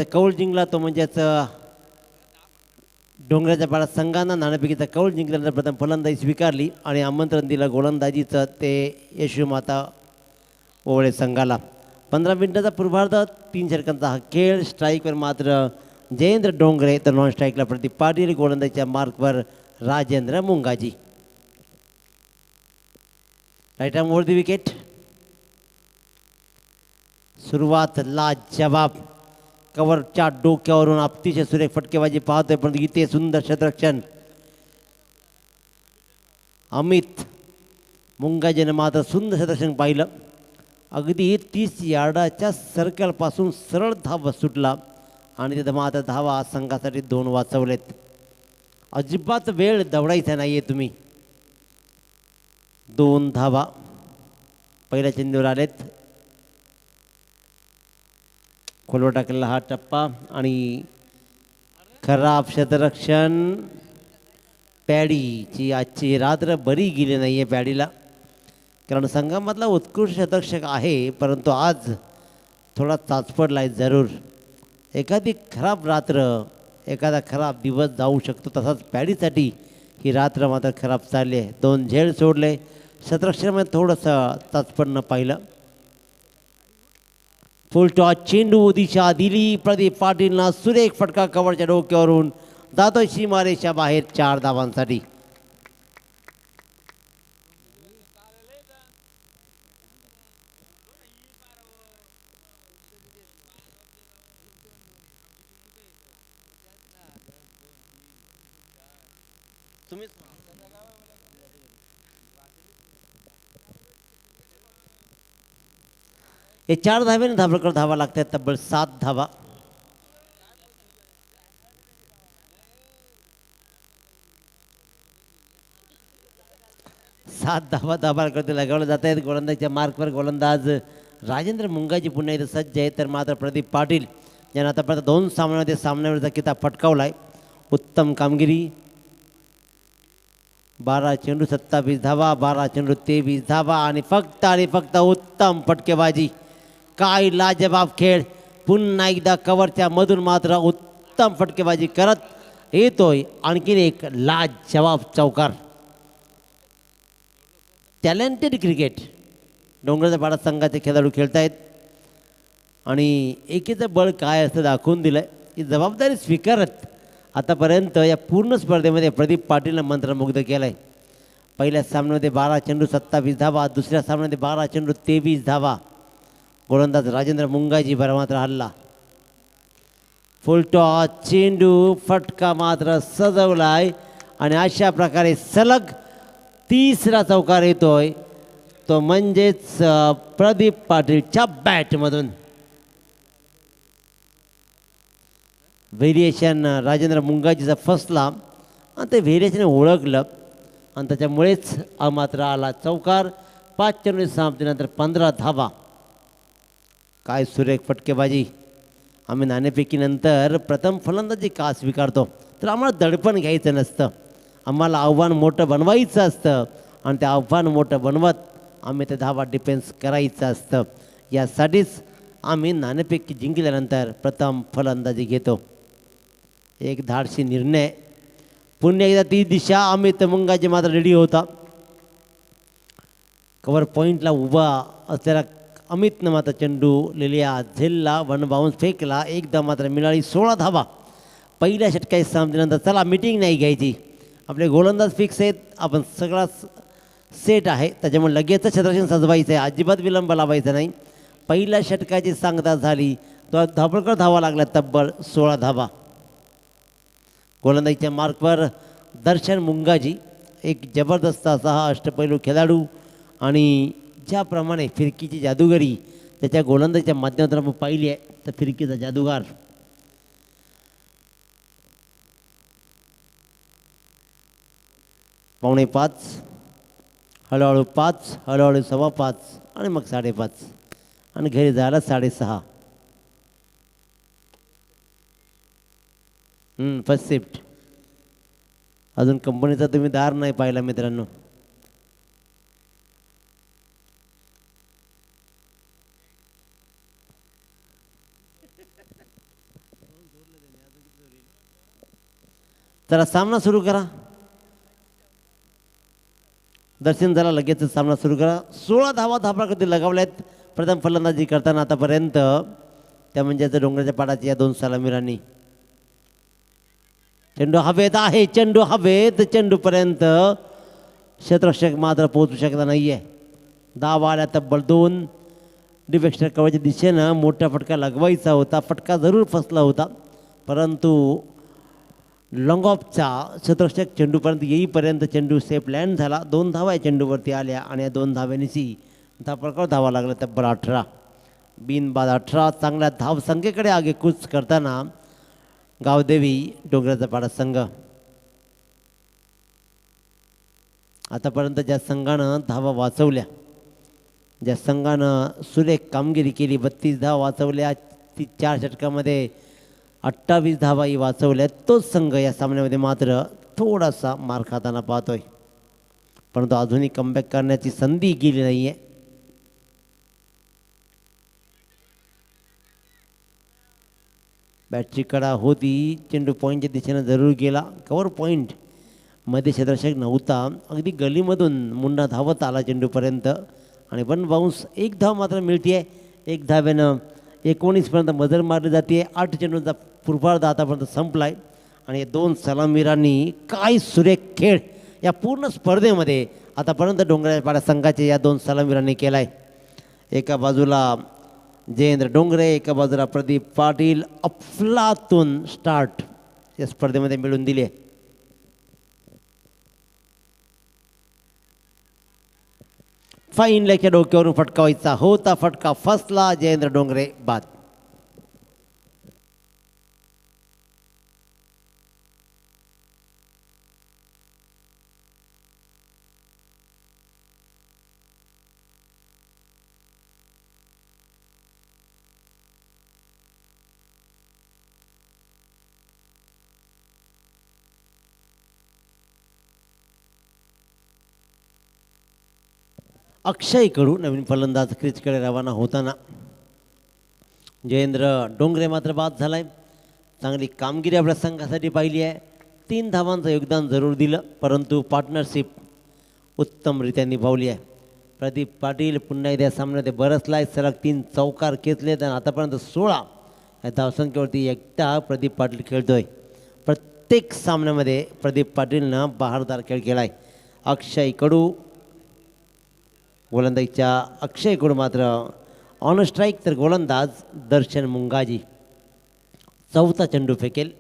कौल जिंकला तो म्हणजेच डोंगराच्या पाड्यात संघानं नाणेफेकीचा कौल जिंकल्यानंतर प्रथम फलंदाजी स्वीकारली आणि आमंत्रण दिलं गोलंदाजीचं ते यशोमाता ओवळे संघाला. 15 मिनिटाचा पूर्वार्ध 3 षटकांचा हा खेळ. स्ट्राईकवर मात्र जयेंद्र डोंगरे तर नॉन स्ट्राईकला प्रदीप पाटील. गोलंदाजीच्या मार्कवर Rajendra Mungaji. Right arm over the wicket. सुरुवात लाजवाब. कव्हरच्या डोक्यावरून अतिशय सुरेख फटकेबाजी पाहतोय, पण इथे सुंदर क्षेत्ररक्षण अमित मुंगाजीने मात्र सुंदर क्षेत्ररक्षण पाहिलं. अगदी 30 यार्डाच्या सर्कलपासून सरळ धाव सुटला आणि तिथं मात्र धावा संघासाठी 2 वाचवलेत. अजिबात वेळ दवडायचा नाहीये तुम्ही. 2 धावा पहिल्या चेंडूवर आलेत. खोलवर टाकलेला हा टप्पा आणि खराब क्षेत्ररक्षण. पॅडीची आजची रात्र बरी गेली नाही आहे पॅडीला, कारण संघामधला उत्कृष्ट क्षेत्ररक्षक आहे, परंतु आज थोडा चाचपडला आहे जरूर. एखादी खराब रात्र, एखादा खराब दिवस जाऊ शकतो, तसाच पॅडीसाठी ही रात्र मात्र खराब चालली आहे. 2 झेल सोडले. क्षेत्ररक्षणामध्ये थोडंसं चाचपडणं पाहिलं. फुल टॉस चेंडू दिशा दिली. प्रदीप पाटीलनं सुरेख फटका कव्हरच्या डोक्यावरून जातोय सीमारेषा बाहेर 4 धावांसाठी. हे 4 धाव्याने धाबळकर धावा लागतात. तब्बल 7 धावा. धाबाळकर लगावलं जात आहेत. गोलंदाजीच्या मार्कवर गोलंदाज राजेंद्र मुंगाजी पुन्हा इथं सज्ज आहे, तर मात्र प्रदीप पाटील यांना आतापर्यंत 2 सामन्यामध्ये सामन्यावरचा किताब फटकावलाय. उत्तम कामगिरी. 12 चेंडू 27 धावा, 12 चेंडू 23 धावा आणि फक्त उत्तम फटकेबाजी. काय लाजवाब खेळ. पुन्हा एकदा कव्हरच्या मधून मात्र उत्तम फटकेबाजी करत येतोय आणखीन एक लाजवाब चौकार. टॅलेंटेड क्रिकेट डोंगराच्या पाड्यात संघाचे खेळाडू खेळत आहेत आणि एकीचं बळ काय असतं दाखवून दिलं आहे. ही जबाबदारी स्वीकारत आतापर्यंत या पूर्ण स्पर्धेमध्ये प्रदीप पाटीलनं मंत्रमुग्ध केलं आहे. पहिल्या सामन्यामध्ये 12 चेंडू 27 धावा, दुसऱ्या सामन्यामध्ये 12 चेंडू 23 धावा. गोलंदाज राजेंद्र मुंगाजी बरा मात्र हल्ला. फुल टॉस चेंडू फटका मात्र सजवलाय आणि अशा प्रकारे सलग 3रा चौकार येतोय, तो म्हणजेच प्रदीप पाटीलच्या बॅटमधून. व्हेरिएशन राजेंद्र मुंगाजीचा फसला आणि ते व्हेरिएशन ओळखलं आणि त्याच्यामुळेच मात्र आला चौकार. 5 चेंडू समाप्तीनंतर 15 धावा. काय सुरेख फटकेबाजी. आम्ही नाणेफेकीनंतर प्रथम फलंदाजी का स्वीकारतो, तर आम्हाला दडपण घ्यायचं नसतं, आम्हाला आव्हान मोठं बनवायचं असतं आणि ते आव्हान मोठं बनवत आम्ही ते धावा डिफेन्स करायचं असतं. यासाठीच आम्ही नाणेफेकी जिंकल्यानंतर प्रथम फलंदाजी घेतो. एक धाडसी निर्णय. पुन्हा एकदा ती दिशा. अमित मुंगाजी मात्र रेडी होता. कव्हर पॉईंटला उभा असलेला अमितनं मात्र चेंडू लिलिया झेलला. 1 बाउन्स फेकला. एकदा मात्र मिळाली 16 धावा पहिल्या षटकाच्या सामन्यानंतर. चला मीटिंग नाही घ्यायची, आपले गोलंदाज फिक्स आहेत, आपण सगळा सेट आहे, त्याच्यामुळे लगेचच क्षेत्ररक्षण सजवायचं आहे, अजिबात विलंब लावायचा नाही. पहिल्या षटकाची सांगता झाली तो धाबळकर धावा लागला. तब्बल 16 धावा. गोलंदाजीच्या मार्कवर दर्शन मुंगाजी. एक जबरदस्त असा हा अष्टपैलू खेळाडू आणि ज्याप्रमाणे फिरकीची जादूगरी त्याच्या गोलंदाजीच्या माध्यमातून आपण पाहिली आहे, तर फिरकीचा जादूगार. पावणे 5, हळूहळू 5, हळूहळू 5.15 आणि मग 5.5 आणि घरी जायला 6:30. First shift. अजून कंपनीचा तुम्ही दार नाही पाहिला मित्रांनो. चला सामना सुरू करा. दर्शन झाला लगेच सामना सुरू करा. 16 धावा धापाकडे लगावल्यात प्रथम फलंदाजी करताना आतापर्यंत. त्या म्हणजे डोंगराच्या पाडाची या 2 सलामीरांनी. चेंडू हवेत आहे, चेंडू हवेत, चेंडूपर्यंत क्षेत्ररक्षक मात्र पोहोचू शकता नाही आहे. धावा आल्या तब्बल 2. डिफेक्शन कव्हरच्या दिशेनं मोठा फटका लगवायचा होता. फटका जरूर फसला होता, परंतु लॉंग ऑफचा क्षेत्ररक्षक चेंडूपर्यंत येईपर्यंत चेंडू सेफ लँड झाला. 2 धावा या चेंडूवरती आल्या आणि या 2 धाव्यांनीशी धापडकावर धावा लागला तब्बल 18. बिनबाद 18. चांगल्या धावसंख्येकडे आगेकूच करताना गावदेवी डोंगराचा पाडा संघ. आतापर्यंत ज्या संघानं धावा वाचवल्या, ज्या संघानं सुरेख कामगिरी केली, 32 धावा वाचवल्या, 4 षटकामध्ये 28 धावाही वाचवल्या, तोच संघ या सामन्यामध्ये मात्र थोडासा मार खाताना पाहतोय. परंतु अजूनही कमबॅक करण्याची संधी गेली नाही आहे. बॅटची कडा होती, चेंडू पॉईंटच्या दिशेनं जरूर गेला. कव्हर पॉईंट मध्ये क्षेत्ररक्षक नव्हता. अगदी गलीमधून मुंडा धावत आला चेंडूपर्यंत आणि 1 बाउन्स. 1 धाव मात्र मिळते आहे. 1 धाव्यानं 19पर्यंत मजल मारली जाते. 8 चेंडूंचा पूर्वार्ध आतापर्यंत संपला आहे आणि 2 सलामीरांनी काय सुरेख खेळ या पूर्ण स्पर्धेमध्ये आतापर्यंत डोंगराच्या पाड्या संघाचे या 2 सलामीरांनी केला आहे. एका बाजूला जयेंद्र डोंगरे, एका बाजूला प्रदीप पाटील. अफलातून स्टार्ट या स्पर्धेमध्ये मिळून दिली आहे. फाईन लेगच्या डोक्यावरून फटकावायचा होता, फटका फसला. जयेंद्र डोंगरे बाद. अक्षय कडू नवीन फलंदाज क्रीजकडे रवाना होताना. जयेंद्र डोंगरे मात्र बाद झालाय. चांगली कामगिरी आपल्या संघासाठी पाहिली आहे. 3 धावांचं योगदान जरूर दिलं, परंतु पार्टनरशिप उत्तमरित्या निभावली आहे. प्रदीप पाटील पुन्हा एकदा सामन्यात बरसलाय. सलग 3 चौकार खेचलेत आणि आतापर्यंत 16 या धावसंख्येवरती एकटा प्रदीप पाटील खेळतोय. प्रत्येक सामन्यामध्ये प्रदीप पाटीलनं बहारदार खेळ केलाय. अक्षय कडू गोलंदाजीच्या अक्षय कडू मात्र ऑन स्ट्राईक, तर गोलंदाज दर्शन मुंगाजी 4था चेंडू फेकेल.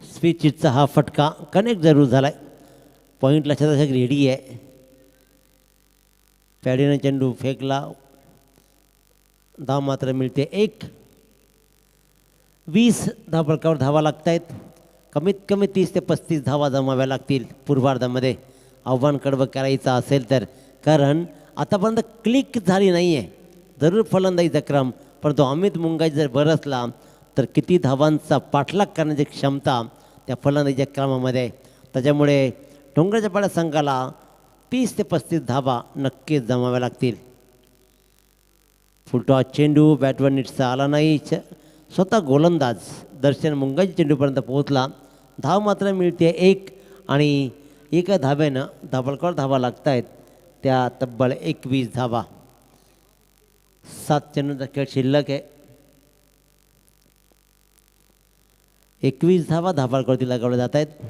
स्विचचा हा फटका कनेक्ट जरूर झालाय. पॉईंटला क्षेत्ररक्षक रेडी आहे. पॅडीनं चेंडू फेकला. धाव मात्र मिळते 1. 20 धावफलकावर धावा लागत आहेत. कमीत कमी 30 ते 35 धावा जमाव्या लागतील पूर्वार्धामध्ये आव्हान कडवं करायचं असेल तर. कारण आतापर्यंत क्लिक झाली नाही आहे जरूर फलंदाजीचा क्रम, परंतु अमित मुंगाजी जर बरसला तर किती धावांचा पाठलाग करण्याची क्षमता त्या फलंदाजीच्या क्रमामध्ये. त्याच्यामुळे डोंगराच्या पाड्या संघाला 30 ते 35 धावा नक्कीच जमाव्या लागतील. फुलटॉस चेंडू बॅटवर नीटचा आला नाही. स्वतः गोलंदाज दर्शन मुंगाजी चेंडूपर्यंत पोहोचला. धाव मात्र मिळते 1 आणि एका धाब्यानं धावफलकावर धावा लागत आहेत त्या तब्बल 21 धावा. 7 चेंडूंचा खेळ शिल्लक आहे. 21 धावा धावफलकावरती लगावल्या जात आहेत.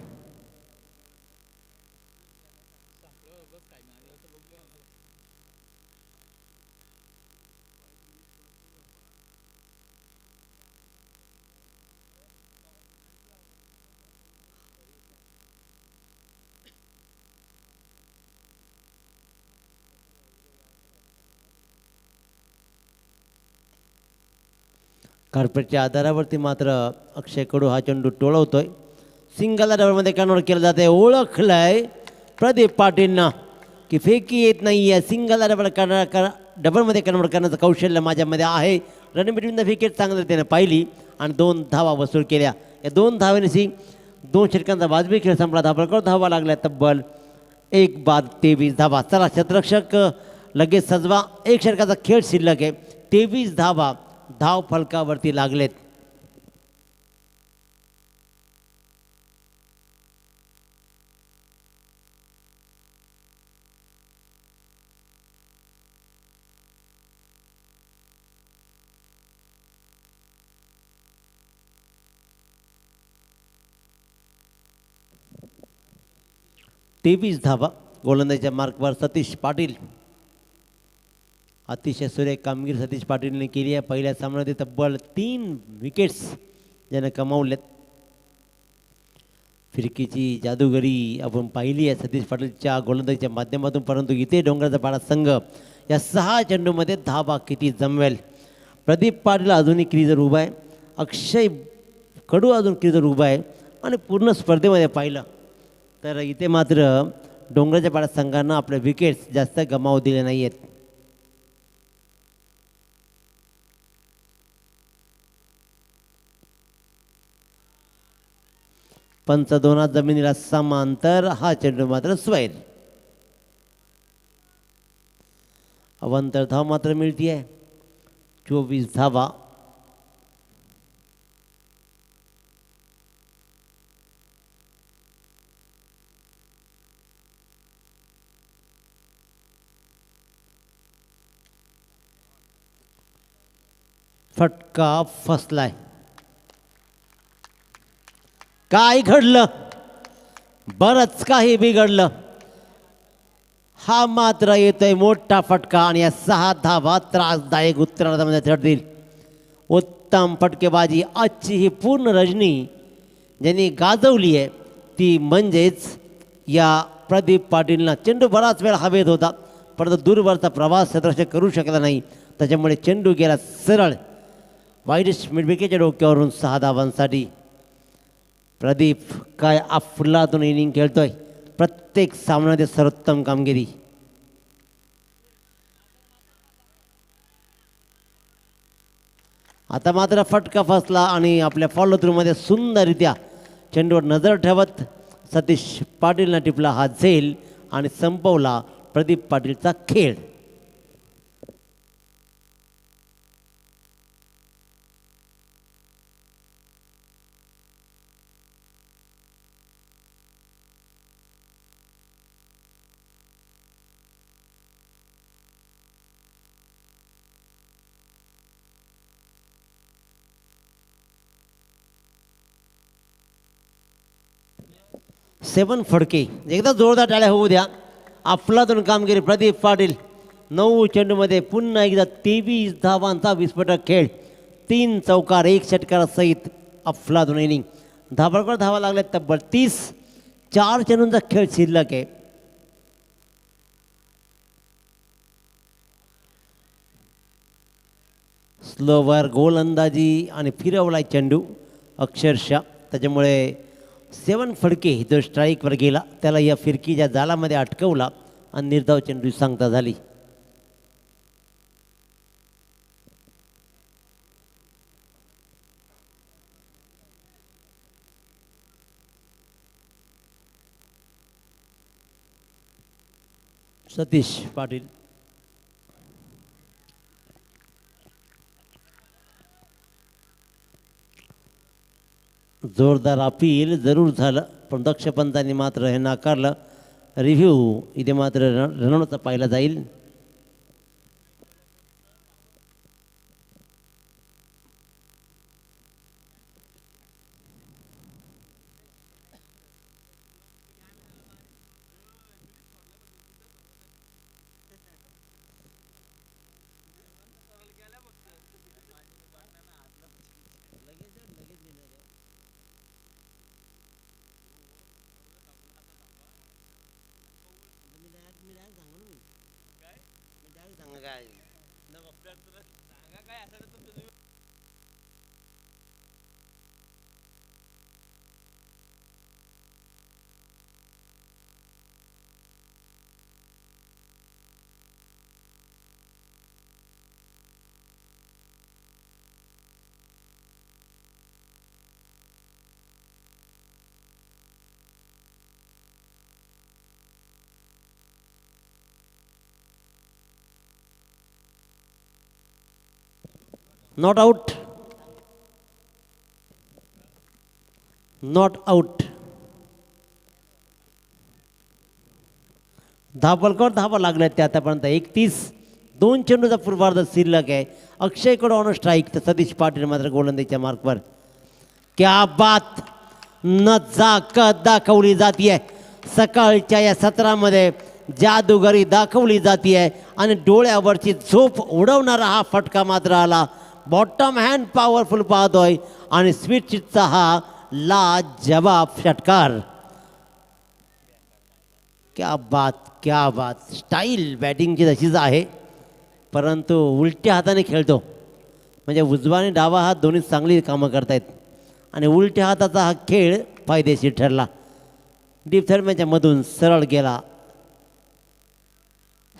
कार्पेटच्या आधारावरती मात्र अक्षय कडू हा चेंडू टोळवतोय. सिंगल डबलमध्ये कन्वर्ट केलं जाते. ओळखलंय प्रदीप पाटीलनं की फेकी येत नाही आहे. सिंगल डबलमध्ये कन्वर्ट करण्याचं कौशल्य माझ्यामध्ये आहे. रनिंग बिटवीन द विकेट चांगलं त्याने पाहिली आणि 2 धावा वसूल केल्या. या 2 धावेने 2 षटकांचा वाजवी खेळ संपला. धावफलकावर धावा लागल्या तब्बल 1 बाद 23 धावा. चला क्षेत्ररक्षक लगेच सजवा. 1 षटकाचा खेळ शिल्लक आहे. 23 धावा धाव फलकावरती लागलेत. तेवीस धावा गोलंदाजीच्या मार्कवर सतीश पाटील. अतिशय सुरेख कामगिरी सतीश पाटीलने केली आहे. पहिल्या सामन्यात तब्बल 3 विकेट्स ज्याने कमावलेत. फिरकीची जादूगरी आपण पाहिली आहे सतीश पाटीलच्या गोलंदाजीच्या माध्यमातून, परंतु इथे डोंगराचा पाडा संघ या 6 चेंडूमध्ये धावा किती जमवेल. प्रदीप पाटील अजूनही क्रीजर उभा आहे, अक्षय कडू अजून क्रीजर उभा आहे आणि पूर्ण स्पर्धेमध्ये पाहिलं तर इथे मात्र डोंगराच्या पाडा संघानं आपले विकेट्स जास्त गमावू दिले नाही आहेत. पंच दोनात जमिनीला समांतर, हा चेंडू मात्र स्वैर. अवांतर धाव मात्र मिळतीये 24 धावा. फटका फसलाय. काय घडलं, बरंच काही बिघडलं. हा मात्र येतोय मोठा फटका आणि या 6 धावा त्रासदायक उत्तरार्धामध्ये ठरतील. उत्तम फटकेबाजी. आजची ही पूर्ण रजनी ज्यांनी गाजवली आहे ती म्हणजेच या प्रदीप पाटीलनं. चेंडू बराच वेळ हवेत होता परंतु दूरवरचा प्रवास क्षेत्ररक्षक करू शकला नाही, त्याच्यामुळे चेंडू गेला सरळ वाईट मिडविकेटच्या डोक्यावरून 6 धावांसाठी. प्रदीप काय अफलातून इनिंग खेळतोय, प्रत्येक सामन्यामध्ये सर्वोत्तम कामगिरी. आता मात्र फटका फसला आणि आपल्या फॉलो थ्रूमध्ये सुंदररित्या चेंडूवर नजर ठेवत सतीश पाटीलनं टिपला हा झेल आणि संपवला प्रदीप पाटीलचा खेळ. सेवन फडके. एकदा जोरदार टाळ्या होऊ द्या. अफलातून कामगिरी प्रदीप पाटील. 9 चेंडूमध्ये पुन्हा एकदा 23 धावांचा विस्फोटक खेळ. 3 चौकार 1 षटकारासहित अफलातून इनिंग. धाबावर धावा लागल्या तब्बल 30. 4 चेंडूंचा खेळ शिल्लक आहे. स्लोवर गोलंदाजी आणि फिरवलाय चेंडू अक्षरशः, त्याच्यामुळे 7 फडके जो स्ट्राईकवर गेला त्याला या फिरकीच्या जालामध्ये अटकवला आणि निर्धाव चेंडू सांगता झाली. सतीश पाटील. जोरदार अपील जरूर झालं पण दक्षपंतांनी मात्र हे नाकारलं. रिव्ह्यू इथे मात्र रनआउटचा पाहिला जाईल. Not out, not out. धापलकर धावा लागल्यात त्या आतापर्यंत 31. 2 चेंडूचा पूर्वार्ध शिल्लक आहे. अक्षयकडे ऑन स्ट्राईक तर सतीश पाटील मात्र गोलंदाजीच्या मार्कवर. क्या बात, नजाकत दाखवली जाते सकाळच्या या सत्रामध्ये, जादूगरी दाखवली जाते आणि डोळ्यावरची झोप उडवणारा हा फटका मात्र आला. बॉटम हँड पॉवरफुल पाहतोय आणि स्वीटचा हा लाजवाब षटकार. क्या बात, क्या बात. स्टाईल बॅटिंगची तशीच आहे, परंतु उलट्या हाताने खेळतो. म्हणजे उजवा आणि डावा हात दोन्ही चांगली कामं करतायत आणि उलट्या हाताचा हा खेळ फायदेशीर ठरला. डीप थर्मॅच्या मधून सरळ गेला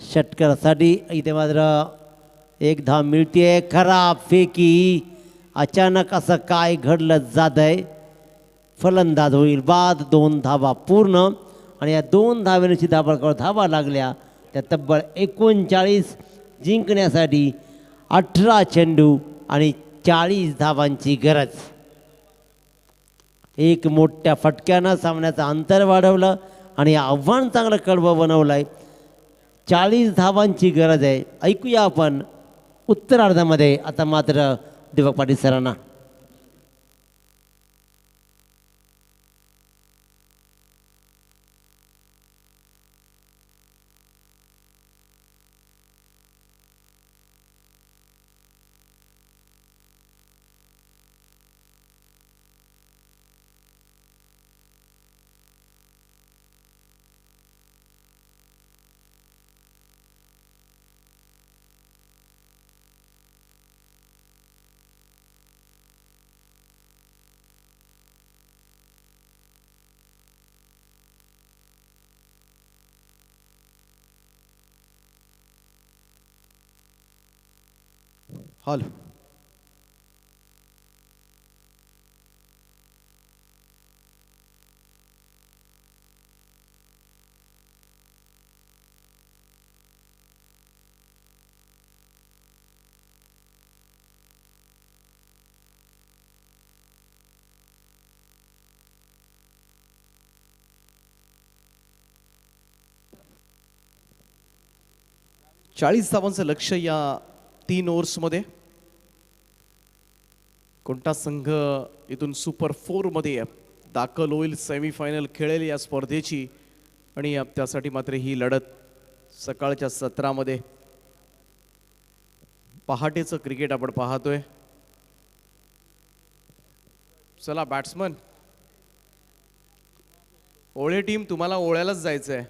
षटकारासाठी. इथे मात्र एक धाव मिळते. खराब फेकी. अचानक असं काय घडलं जात आहे. फलंदाज होईल बाद. 2 धावा पूर्ण आणि या 2 धावेची धाबावर धावा लागल्या त्या तब्बल 39 जिंकण्यासाठी 18 चेंडू आणि 40 धावांची गरज. एक मोठ्या फटक्यानं सामन्याचं अंतर वाढवलं आणि आव्हान चांगलं कडवं बनवलं आहे. 40 धावांची गरज आहे. ऐकूया आपण उत्तरार्धामध्ये आता मात्र दीपक पाटील सरांना. हॉल. चाळीस धावांचं लक्ष या 3 ओव्हर्समध्ये. कोणता संघ इथून सुपर 4 मध्ये दाखल होईल, सेमीफायनल खेळेल या स्पर्धेची. आणि त्यासाठी मात्र ही लढत सकाळच्या सत्रामध्ये पहाटेचं क्रिकेट आपण पाहतोय. चला बॅट्समन, ओळे टीम तुम्हाला ओळ्यालाच जायचंय.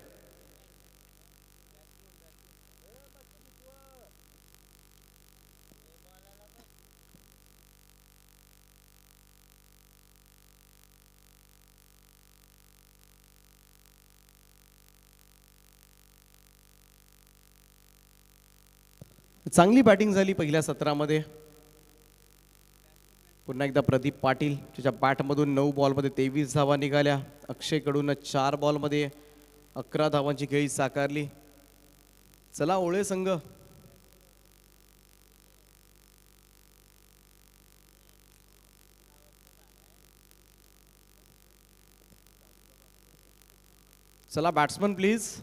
चांगली बॅटिंग झाली पहिल्या सत्रामध्ये. पुन्हा एकदा प्रदीप पाटील त्याच्या बॅटमधून 9 बॉलमध्ये 23 धावा निघाल्या. अक्षयकडून 4 बॉलमध्ये 11 धावांची खेळी साकारली. चला ओळे संघ, चला बॅट्समन प्लीज.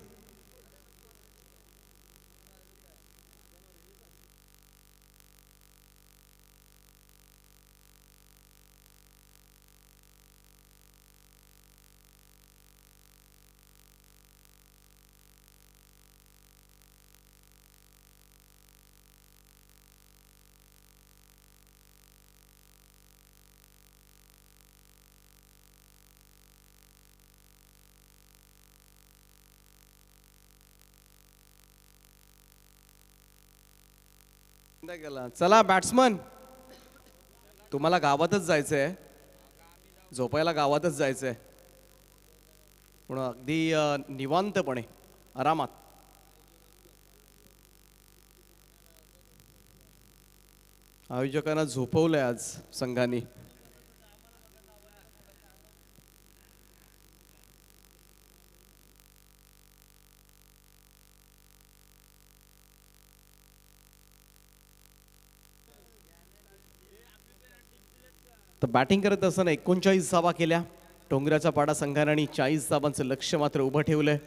चला बॅट्समन, तुम्हाला गावातच जायचंय, झोपायला गावातच जायचंय. म्हणून अगदी निवांतपणे आरामात. आयोजकांना झोपवलंय आज संघाने. तर बॅटिंग करत असताना 39 धावा केल्या डोंगराच्या पाडा संघाने आणि 40 धावांचं लक्ष मात्र उभं ठेवलंय.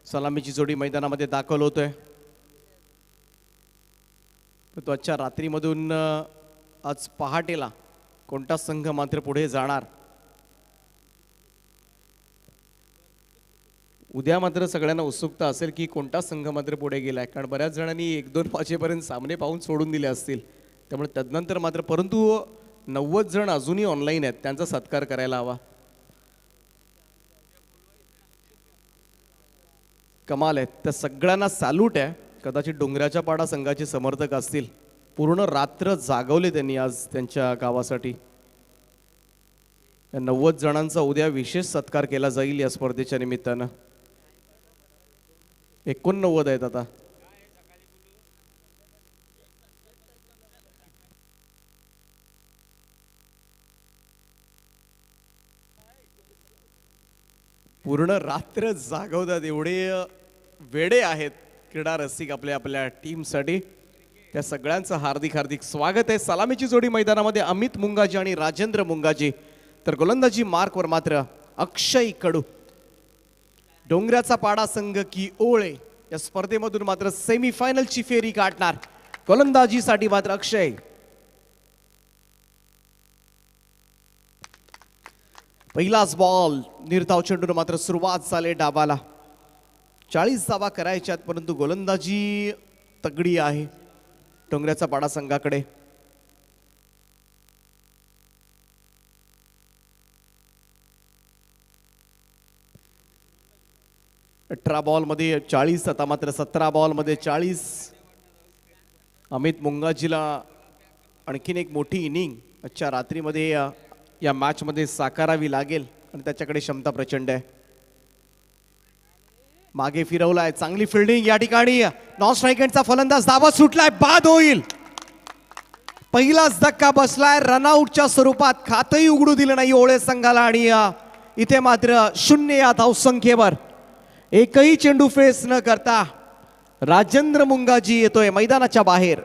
सलामीची जोडी मैदानामध्ये दाखल होतोय. तो आजच्या रात्रीमधून आज पहाटेला कोणता संघ मात्र पुढे जाणार, उद्या मात्र सगळ्यांना उत्सुकता असेल की कोणता संघ मात्र पुढे गेलाय. कारण बऱ्याच जणांनी 1-2 वाजेपर्यंत सामने पाहून सोडून दिले असतील. त्यामुळे तदनंतर मात्र परंतु 90 जण अजूनही ऑनलाईन आहेत, त्यांचा सत्कार करायला हवा. कमाल आहे. त्या सगळ्यांना सॅल्यूट आहे. कदाचित डोंगराच्या पाडा संघाचे समर्थक असतील. पूर्ण रात्र जागवले त्यांनी आज त्यांच्या गावासाठी. या 90 जणांचा उद्या विशेष सत्कार केला जाईल या स्पर्धेच्या निमित्तानं. 89 आहेत आता. पूर्ण रात्र जागवतात एवढे वेडे आहेत क्रीडा रसिक आपल्या आपल्या टीमसाठी. त्या सगळ्यांचं हार्दिक हार्दिक स्वागत आहे. सलामीची जोडी मैदानामध्ये अमित मुंगाजी आणि राजेंद्र मुंगाजी. तर गोलंदाजी मार्कवर मात्र अक्षय कडू. डोंगराचा पाडा संघ की ओळे या स्पर्धेमधून मात्र सेमीफायनलची फेरी गाठणार. गोलंदाजीसाठी मात्र अक्षय. पहिलाच बॉल निर्धाव चेंडून मात्र सुरुवात झाली डाबाला. 40 धावा करायच्यात परंतु गोलंदाजी तगडी आहे डोंगराचा पाडा संघाकडे. अठरा बॉल मध्ये 40, आता मात्र 17 बॉल मध्ये 40. अमित मुंगाजीला आणखीन एक मोठी इनिंग आजच्या रात्रीमध्ये या मॅच मध्ये साकारावी लागेल आणि त्याच्याकडे क्षमता प्रचंड आहे. मागे फिरवलाय, चांगली फिल्डिंग या ठिकाणी. नॉन स्ट्रायकरचा फलंदाज धावा सुटलाय, बाद होईल. पहिलाच धक्का बसलाय. रनआउटच्या स्वरूपात खातही उघडू दिलं नाही ओळे संघाला आणि इथे मात्र 0 या धावसंख्येवर एकही चेंडू फेस न करता राजेंद्र मुंगाजी येतोय मैदानाच्या बाहेर.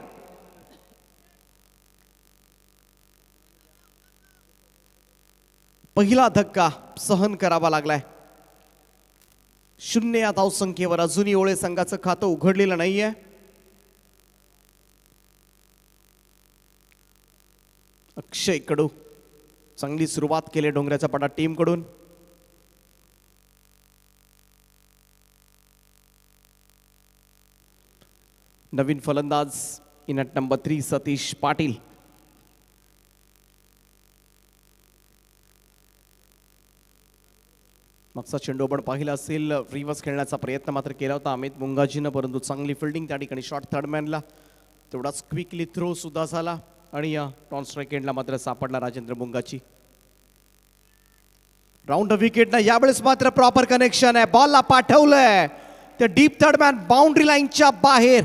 पहिला धक्का सहन करावा लागलाय. 0 या धावसंख्येवर अजूनही ओळे संघाचं खातं उघडलेलं नाहीये. अक्षय कडू चांगली सुरुवात केली डोंगराच्या पाडा टीम कडून. नवीन फलंदाज in at number 3 Satish Patil. मागचा चेंडू आपण पाहिला असेल, रिव्हर्स खेळण्याचा प्रयत्न मात्र केला होता अमित मुंगाजीनं परंतु चांगली फिल्डिंग त्या ठिकाणी. शॉर्ट थर्ड मॅनला तेवढाच क्विकली थ्रो सुद्धा झाला आणि या टॉन स्ट्राईक एंडला मात्र सापडला राजेंद्र मुंगाजी. राऊंड विकेट ना यावेळेस मात्र प्रॉपर कनेक्शन आहे. बॉलला पाठवलंय त्या डीप थर्ड मॅन बाउंड्री लाईनच्या बाहेर.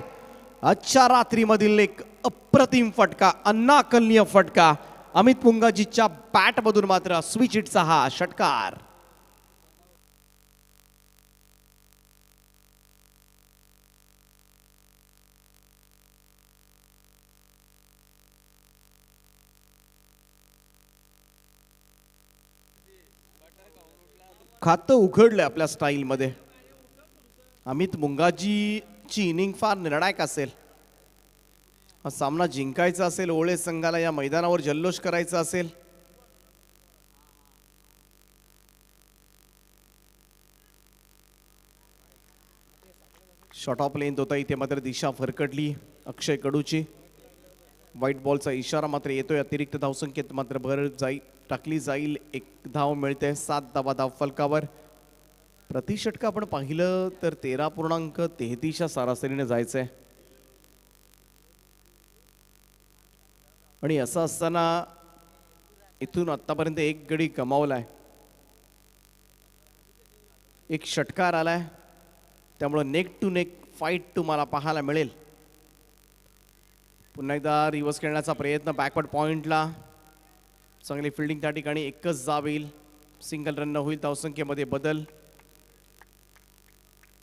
आजच्या रात्रीमधील एक अप्रतिम फटका, अनाकलनीय फटका. अमित मुंगाजीच्या बॅट मधून मात्र स्विच हिटचा हा षटकार. खातं उघडलंय आपल्या स्टाईल मध्ये. अमित मुंगाजीची इनिंग फार निर्णायक असेल. हा सामना जिंकायचा असेल, ओळे संघाला या मैदानावर जल्लोष करायचा असेल. शॉर्ट ऑफ लेंथ होता, इथे मात्र दिशा फरकटली अक्षय कडूची. व्हाईट बॉलचा इशारा मात्र येतोय. अतिरिक्त धावसंख्येत मात्र भर टाकली जाईल. 1 धाव मिळते. 7 धावा धाव फलकावर. प्रतिषटक आपण पाहिलं तर 13.33 सरासरीने जायचंय. आणि असं असताना इथून आतापर्यंत 1 गडी गमावलाय, 1 षटकार आलाय. त्यामुळे नेक टू नेक फाईट तुम्हाला पाहायला मिळेल. पुन्हा एकदा रिव्हर्स खेळण्याचा प्रयत्न बॅकवर्ड पॉइंटला. चांगली फिल्डिंग त्या ठिकाणी. 1च धाव येईल. सिंगल रन होईल. धावसंख्येमध्ये बदल.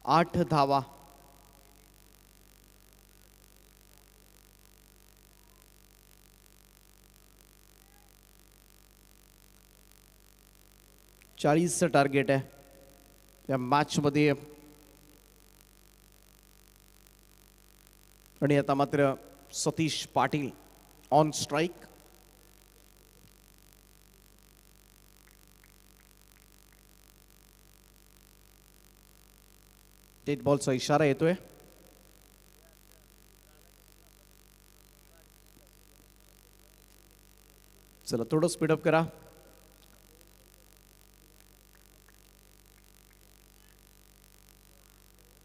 8 धावा. 40चं टार्गेट आहे या मॅचमध्ये. आणि आता मात्र Satish Patil on strike. Dead बॉलचा इशारा येतोय. चला थोडं स्पीडअप करा.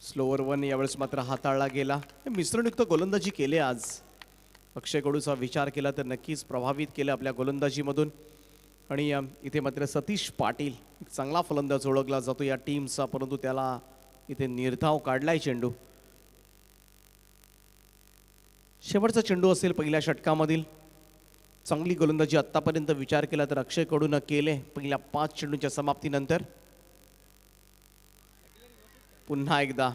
स्लोअर वन यावेळेस मात्र हाताळला गेला. मिश्रणयुक्त गोलंदाजी केली आज. अक्षय कडूचा विचार केला तर नक्कीच प्रभावित केलं आपल्या गोलंदाजीमधून. आणि इथे मात्र सतीश पाटील एक चांगला फलंदाज ओळखला जातो या टीमचा, परंतु त्याला इथे निर्धाव काढलाय चेंडू. शेवटचा चेंडू असेल पहिल्या षटकामधील. चांगली गोलंदाजी आतापर्यंत विचार केला तर अक्षय कडून केले पहिल्या 5 चेंडूच्या समाप्तीनंतर. पुन्हा एकदा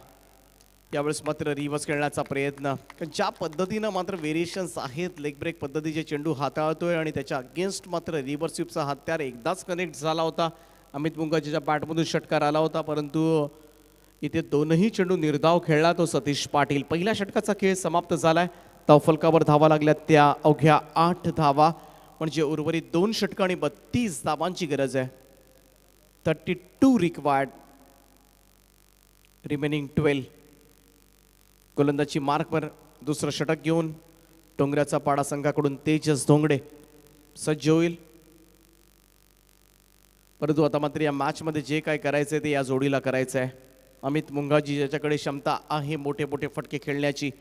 यावेळेस मात्र रिव्हर्स खेळण्याचा प्रयत्न. कारण ज्या पद्धतीनं मात्र व्हेरिएशन्स आहेत, लेग ब्रेक पद्धतीचे चेंडू हाताळतोय आणि त्याच्या अगेन्स्ट मात्र रिव्हर्स स्वीपचा हत्यार एकदाच कनेक्ट झाला होता. अमित मुंगाजीच्या बॅटमधून षटकार आला होता, परंतु इथे दोनही चेंडू निर्धाव खेळला तो सतीश पाटील. पहिल्या षटकाचा खेळ समाप्त झालाय. धावफलकावर धावा लागल्या त्या अवघ्या 8 धावा, म्हणजे उर्वरित 2 षटकं आणि 32 धावांची गरज आहे. 32 रिक्वायर्ड, रिमेनिंग 12. गोलंदाजी मार्कवर दुसरं षटक घेऊन डोंगऱ्याचा पाडा संघाकडून तेजस धोंगडे सज्ज होईल. परंतु आता मात्र या मॅचमध्ये जे काय करायचंय ते या जोडीला करायचं आहे. अमित मुंगाजी ज्याच्याकडे क्षमता आहे मोठे मोठे फटके खेळण्याची,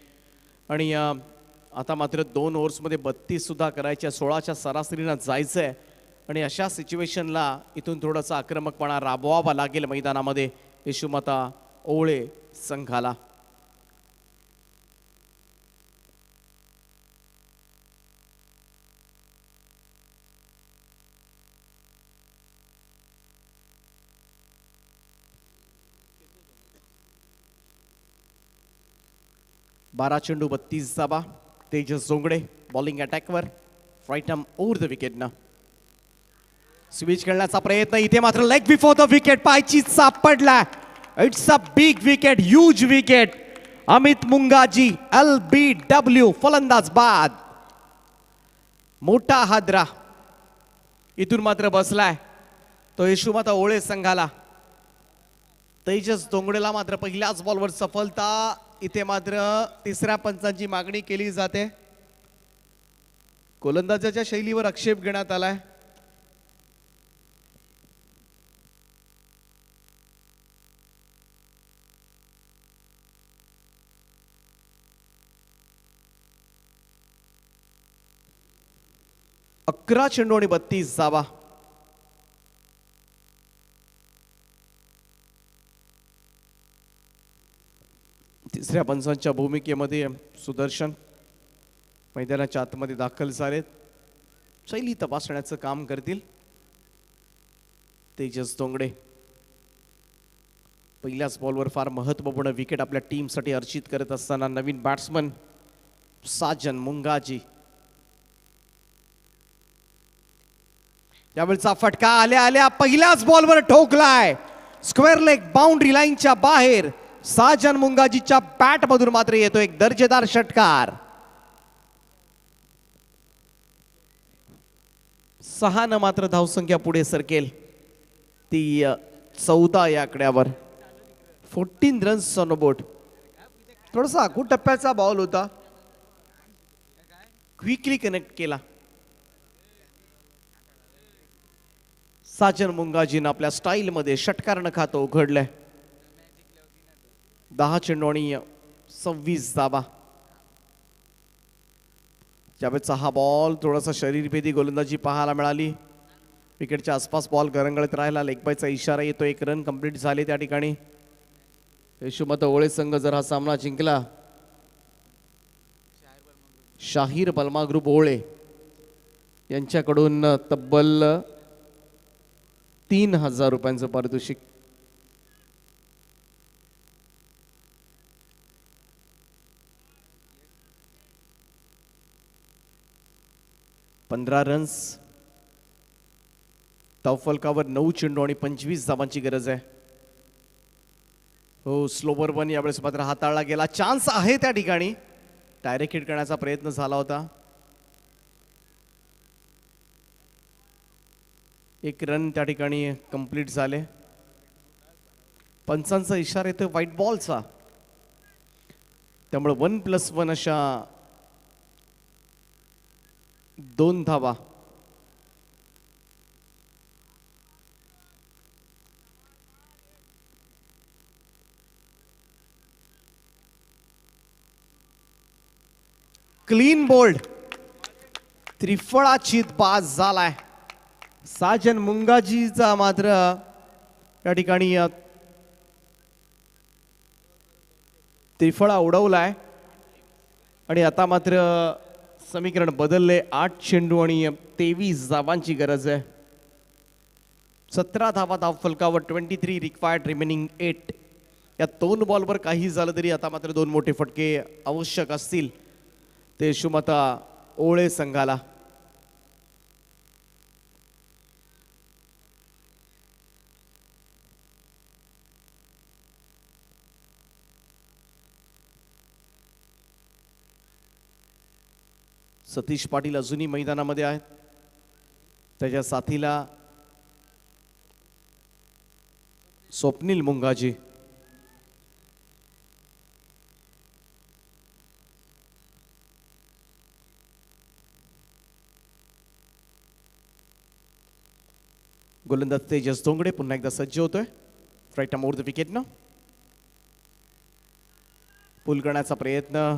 आणि आता मात्र 2 ओव्हर्समध्ये 32 सुद्धा करायच्या, 16च्या सरासरीनं जायचं आहे. आणि अशा सिच्युएशनला इथून थोडासा आक्रमकपणा राबवावा लागेल मैदानामध्ये यशोमता ओवळे संघाला. बारा चेंडू 32 धावा. तेजस जोंगडे बॉलिंग अटॅकवर. Right arm over the wicket ना. स्विच खेळण्याचा प्रयत्न, इथे मात्र लेग बिफोर द विकेट पायची सापडला. It's a big wicket, huge wicket. Amit Mungaji LBW फलंदाज बाद. मोठा हादरा इथून मात्र बसलाय तो यशोमता ओळे संघाला. तेजस दोंगडेला मात्र पहिल्याच बॉलवर सफलता. इथे मात्र तिसऱ्या पंचांची मागणी केली जाते. गोलंदाजाच्या शैलीवर आक्षेप घेण्यात आलाय. अकरा चेंडू आणि 32 धावा. तिसऱ्या पंचांच्या भूमिकेमध्ये सुदर्शन मैदानाच्या आतमध्ये दाखल झालेत. शैली तपासण्याचं काम करतील. तेजस दोंगडे पहिल्याच बॉलवर फार महत्वपूर्ण विकेट आपल्या टीमसाठी अर्जित करत असताना नवीन बॅट्समन साजन मुंगाजी. यावेळचा फटका आल्या आल्या पहिल्याच बॉलवर ठोकलाय. स्क्वेअर लेग बाउंड्री लाईनच्या बाहेर. साजन मुंगाजीच्या बॅट मधून मात्र येतो एक दर्जेदार षटकार. 6 न मात्र धावसंख्या पुढे सरकेल ती 14 या आकड्यावर. 14 रन्स ऑन बोर्ड. थोडासा आखूड टप्प्याचा बॉल होता, क्विकली कनेक्ट केला. साजन मुंगाजीनं आपल्या स्टाईलमध्ये षटकार न खातो उघडलंय. 10 चेंडू आणि 26 धावा. त्यावेळेचा हा बॉल थोडासा शरीरभेदी गोलंदाजी पाहायला मिळाली. विकेटच्या आसपास बॉल गरंगळत राहिला. लेग बायचा इशारा येतो. 1 रन कंप्लीट झाले त्या ठिकाणी. यशोमता ओळे संघ जर हा सामना जिंकला, शाहीर बल्मा ग्रुप ओळे यांच्याकडून तब्बल 3000 रुपयांचं पारितोषिक. पंधरा रन्स धावफलकावर 9 चेंडू आणि 25 धावांची गरज आहे. हो, स्लोवर वन यावेळेस मात्र हाताळला गेला. चान्स आहे त्या ठिकाणी, डायरेक्ट हिट करण्याचा प्रयत्न झाला होता. एक रन त्या ठिकाणी कंप्लीट झाले. पंचांचा इशारा येतो व्हाईट बॉलचा, त्यामुळे 1+1 अशा 2 धावा. क्लीन बोल्ड, त्रिफळाचीत बाद झालाय. साजन मुंगाजीचा मात्र या ठिकाणी त्रिफळा उडवलाय आणि आता मात्र समीकरण बदलले. 8 चेंडू आणि 23 धावांची गरज आहे. 17 धावा धावफलकावर, 23 रिक्वायर्ड, रिमेनिंग 8. या 2 बॉलवर काही झालं तरी आता मात्र 2 मोठे फटके आवश्यक असतील ते यशोमता ओळे संघाला. सतीश पाटील अजूनही मैदानामध्ये आहेत. त्याच्या साथीला स्वप्नील मुंगाजी. गोलंदाज तेजस धोंगडे पुन्हा एकदा सज्ज होतोय. राईट मोर द विकेट ना, पुल करण्याचा प्रयत्न,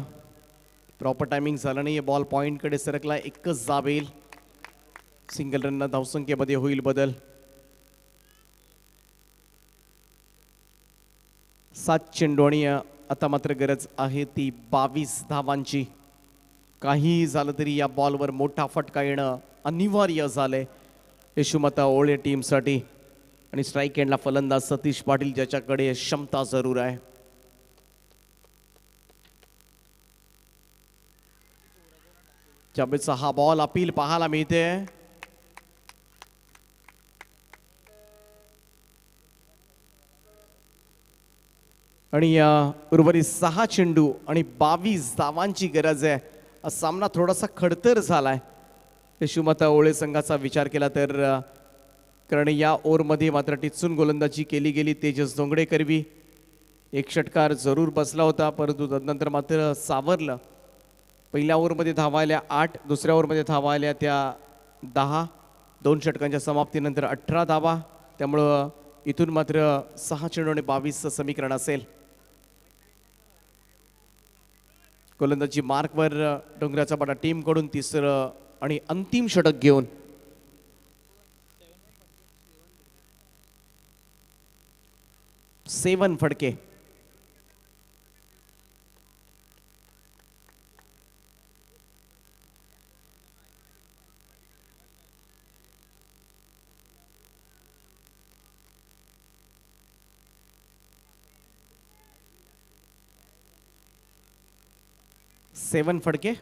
प्रॉपर टायमिंग झालं नाही. बॉल पॉइंटकडे सरकला. एकच जाब येईल. सिंगल रन धावसंख्येमध्ये होईल बदल. 7 चेंडू आणि आता मात्र गरज आहे ती 22 धावांची. काही झालं तरी या बॉलवर मोठा फटका येणं अनिवार्य झालंय यशोमता ओळे टीमसाठी. आणि स्ट्राईक एंडला फलंदाज सतीश पाटील, ज्याच्याकडे क्षमता जरूर आहे. त्यावेळेचा हा बॉल अपील पाहायला मिळते. आणि उर्वरित 6 चेंडू आणि 22 धावांची गरज आहे. हा सामना थोडासा खडतर झालाय यशोमता ओळे संघाचा विचार केला तर, कारण या ओव्हरमध्ये मात्र टिचून गोलंदाजी केली गेली तेजस धोंगडे करवी. एक षटकार जरूर बसला होता, परंतु तदनंतर मात्र सावरलं. पहिल्या ओव्हरमध्ये धावा आल्या 8, दुसऱ्या ओव्हरमध्ये धावा आल्या त्या 10. 2 षटकांच्या समाप्तीनंतर 18 धावा. त्यामुळं इथून मात्र 6 चेंडू आणि 22चं समीकरण असेल. गोलंदाजी मार्कवर डोंगराचा पाडा टीमकडून तिसरं आणि अंतिम षटक घेऊन 7 फटके. फटके.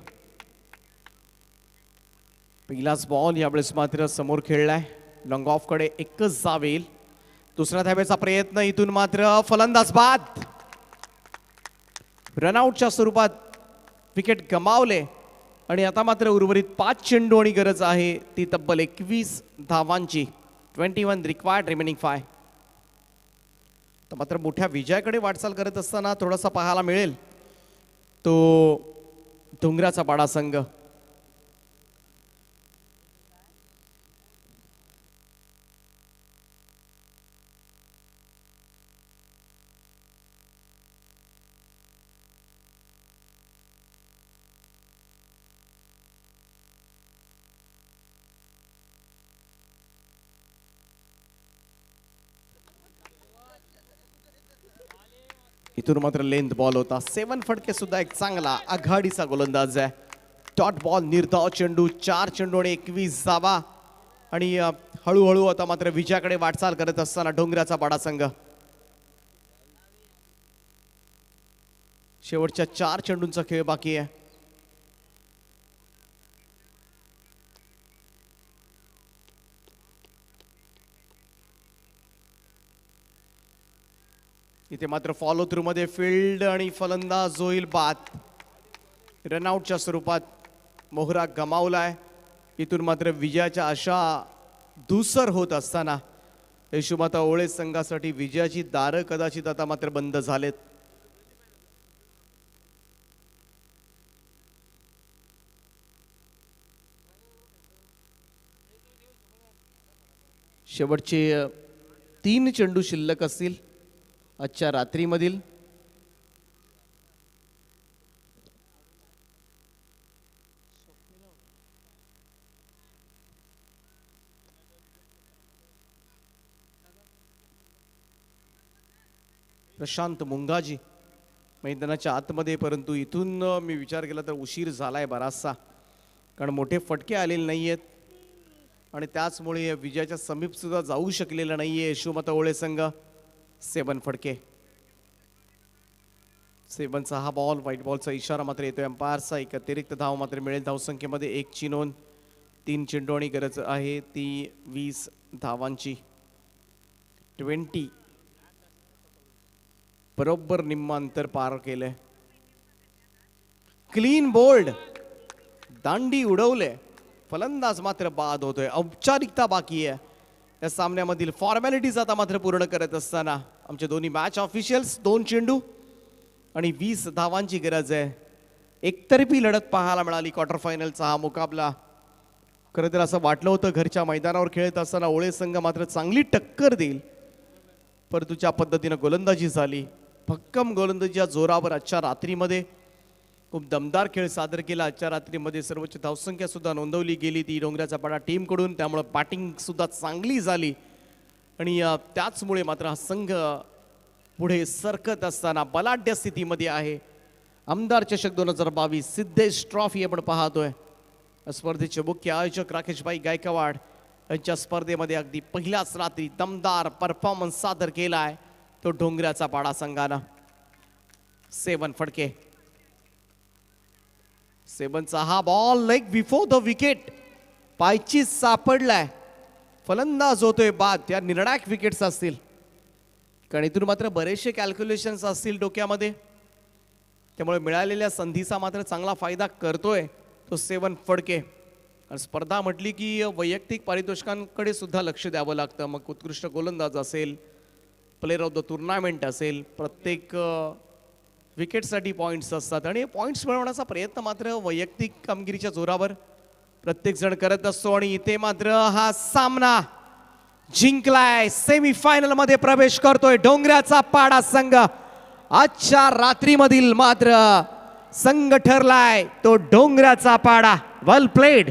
पहिलाच बॉल यावेळेस मात्र समोर खेळलाय. लॉंग ऑफ कडे एकच जाव येईल. दुसऱ्या धावेचा प्रयत्न, इथून मात्र फलंदाज बाद. रनआउटच्या स्वरूपात विकेट गमावले आणि आता मात्र उर्वरित 5 चेंडू आणि गरज आहे ती तब्बल 21 धावांची. 21 रिक्वायर्ड, रिमेनिंग 5. तर मात्र मोठ्या विजयाकडे वाटचाल करत असताना थोडासा पाहायला मिळेल तो डोंगराचा पाडा संघ. इथून मात्र लेंथ बॉल होता. 7 फटके सुद्धा एक चांगला आघाडीचा गोलंदाज आहे. डॉट बॉल, निर्धाव चेंडू, 4 चेंडू आणि 21 धावा. आणि हळूहळू आता मात्र विजयाकडे वाटचाल करत असताना डोंगराचा पाडा संघ. शेवटच्या 4 चेंडूंचा खेळ बाकी आहे. इथे मात्र फॉलो थ्रू मध्ये फील्ड आणि फलंदाज होईल बाद. रनआउटच्या स्वरूपात मोहरा गमावलाय. इथून मात्र विजयाच्या आशा धूसर होत असताना यशोमाता ओळे संघासाठी विजयाची दारं कदाचित आता मात्र बंद झालेत. शेवटचे 3 चेंडू शिल्लक असतील आजच्या रात्रीमधील. प्रशांत मुंगाजी मैदानाच्या आतमध्ये, परंतु इथून मी विचार केला तर उशीर झालाय बराचसा, कारण मोठे फटके आलेले नाही आहेत आणि त्याचमुळे विजयाच्या समीप सुद्धा जाऊ शकलेला नाहीये यशोमाता ओळे संघ. 7 फटके. 7चा हा बॉल, व्हाईट बॉलचा इशारा मात्र येतोय अंपायरचा. एक अतिरिक्त धाव मात्र मिळेल धावसंख्येमध्ये 1 ची नोंद. 3 चेंडू आणि गरज आहे ती 20 धावांची. 20 बरोबर निम्म अंतर पार केलंय. क्लीन बोल्ड, दांडी उडवले. फलंदाज मात्र बाद होतोय. औपचारिकता बाकी आहे या सामन्यामधील. फॉर्मॅलिटीज आता मात्र पूर्ण करत असताना आमचे दोन्ही मॅच ऑफिशियल्स. 2 चेंडू आणि 20 धावांची गरज आहे. एकतर्फी लढत पाहायला मिळाली क्वार्टर फायनलचा हा मुकाबला. खरं तर असं वाटलं होतं घरच्या मैदानावर खेळत असताना ओळे संघ मात्र चांगली टक्कर देईल, परंतु ज्या पद्धतीनं गोलंदाजी झाली, भक्कम गोलंदाजीच्या जोरावर आजच्या रात्रीमध्ये खूप दमदार खेळ सादर केला. आजच्या रात्रीमध्ये सर्वोच्च धावसंख्या सुद्धा नोंदवली गेली ती डोंगराचा पाडा टीमकडून. त्यामुळे बॅटिंग सुद्धा चांगली झाली आणि त्याचमुळे मात्र हा संघ पुढे सरकत असताना बलाढ्य स्थितीमध्ये आहे. आमदार चषक 2022 सिद्धेश ट्रॉफी आपण पाहतोय. स्पर्धेचे मुख्य आयोजक राकेशभाई गायकवाड यांच्या स्पर्धेमध्ये अगदी पहिल्याच रात्री दमदार परफॉर्मन्स सादर केलाय तो डोंगराचा पाडा संघानं. 7 फटके. 7चा हा ball leg before the wicket, पायची सापडलाय. फलंदाज होतोय बाद. त्या निर्णायक विकेट्स असतील, कारण इथून मात्र बरेचसे कॅल्क्युलेशन्स असतील डोक्यामध्ये. त्यामुळे मिळालेल्या संधीचा मात्र चांगला फायदा करतोय तो 7 फटके. आणि स्पर्धा म्हटली की वैयक्तिक पारितोषिकांकडे सुद्धा लक्ष द्यावं लागतं. मग उत्कृष्ट गोलंदाज असेल, प्लेअर ऑफ द टुर्नामेंट असेल, प्रत्येक विकेटसाठी पॉईंट्स असतात आणि पॉईंट्स मिळवण्याचा प्रयत्न मात्र वैयक्तिक कामगिरीच्या जोरावर प्रत्येक जण करत असतो. आणि इथे मात्र हा सामना जिंकलाय. सेमीफायनल मध्ये प्रवेश करतोय डोंगराचा पाडा संघ. आजच्या रात्रीमधील मात्र संघ ठरलाय तो डोंगराचा पाडा. वेल प्लेड.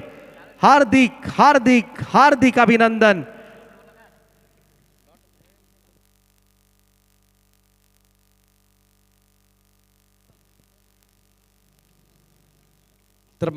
हार्दिक हार्दिक हार्दिक अभिनंदन. तर